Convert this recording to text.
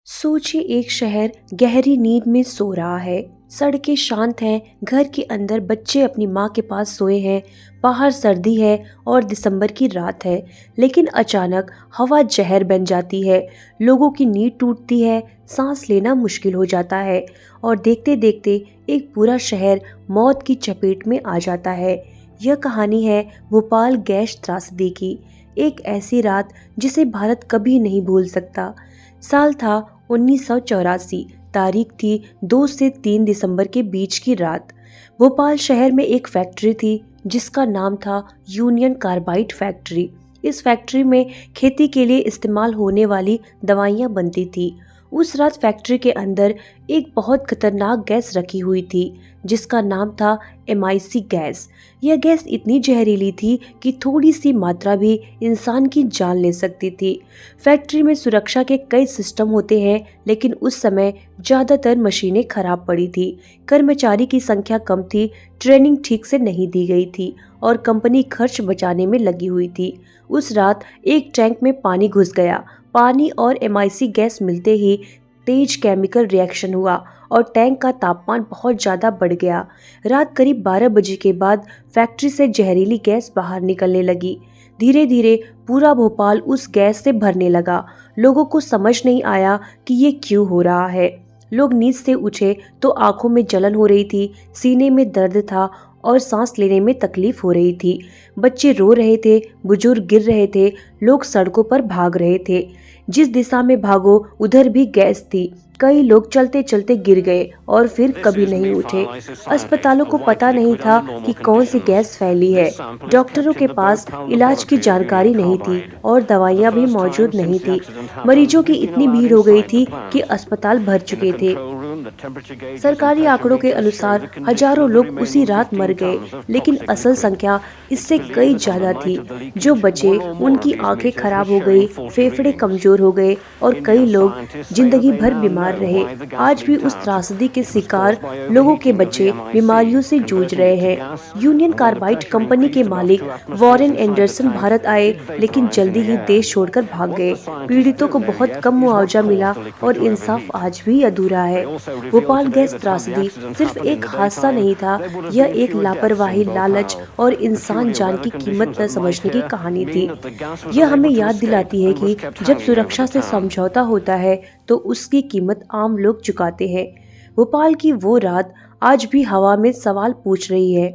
सोचिए एक शहर गहरी नींद में सो रहा है। सड़कें शांत हैं, घर के अंदर बच्चे अपनी माँ के पास सोए हैं। बाहर सर्दी है और दिसंबर की रात है। लेकिन अचानक हवा जहर बन जाती है। लोगों की नींद टूटती है, सांस लेना मुश्किल हो जाता है और देखते देखते एक पूरा शहर मौत की चपेट में आ जाता है। यह कहानी है भोपाल गैस त्रासदी की। एक ऐसी रात जिसे भारत कभी नहीं भूल सकता। साल था 1984। तारीख थी 2 से 3 दिसंबर के बीच की रात। भोपाल शहर में एक फैक्ट्री थी जिसका नाम था यूनियन कार्बाइड फैक्ट्री। इस फैक्ट्री में खेती के लिए इस्तेमाल होने वाली दवाइयाँ बनती थी। उस रात फैक्ट्री के अंदर एक बहुत खतरनाक गैस रखी हुई थी जिसका नाम था MIC गैस। यह गैस इतनी जहरीली थी कि थोड़ी सी मात्रा भी इंसान की जान ले सकती थी। फैक्ट्री में सुरक्षा के कई सिस्टम होते हैं, लेकिन उस समय ज़्यादातर मशीनें खराब पड़ी थी। कर्मचारी की संख्या कम थी, ट्रेनिंग ठीक से नहीं दी गई थी और कंपनी खर्च बचाने में लगी हुई थी। उस रात एक टैंक में पानी घुस गया। पानी और MIC गैस मिलते ही तेज केमिकल रिएक्शन हुआ और टैंक का तापमान बहुत ज़्यादा बढ़ गया। रात करीब 12 बजे के बाद फैक्ट्री से जहरीली गैस बाहर निकलने लगी। धीरे धीरे पूरा भोपाल उस गैस से भरने लगा। लोगों को समझ नहीं आया कि ये क्यों हो रहा है। लोग नींद से उठे तो आंखों में जलन हो रही थी, सीने में दर्द था और सांस लेने में तकलीफ हो रही थी। बच्चे रो रहे थे, बुजुर्ग गिर रहे थे, लोग सड़कों पर भाग रहे थे। जिस दिशा में भागो उधर भी गैस थी। कई लोग चलते चलते गिर गए और फिर कभी नहीं उठे। अस्पतालों को पता नहीं था कि कौन सी गैस फैली है। डॉक्टरों के पास इलाज की जानकारी नहीं थी और दवाइयाँ भी मौजूद नहीं थी। मरीजों की इतनी भीड़ हो गई थी कि अस्पताल भर चुके थे। सरकारी आंकड़ों के अनुसार हजारों लोग उसी रात मर गए, लेकिन असल संख्या इससे कई ज्यादा थी। जो बचे उनकी आंखें खराब हो गई, फेफड़े कमजोर हो गए और कई लोग जिंदगी भर बीमार रहे। आज भी उस त्रासदी के शिकार लोगों के बच्चे बीमारियों से जूझ रहे हैं। यूनियन कार्बाइड कंपनी के मालिक वॉरेन एंडरसन भारत आए, लेकिन जल्दी ही देश छोड़कर भाग गए। पीड़ितों को बहुत कम मुआवजा मिला और इंसाफ आज भी अधूरा है। भोपाल गैस त्रासदी सिर्फ एक हादसा नहीं था, यह एक लापरवाही, लालच और इंसान जान की कीमत न समझने की कहानी थी। यह हमें याद दिलाती है कि जब सुरक्षा से समझौता होता है तो उसकी कीमत आम लोग चुकाते हैं। भोपाल की वो रात आज भी हवा में सवाल पूछ रही है।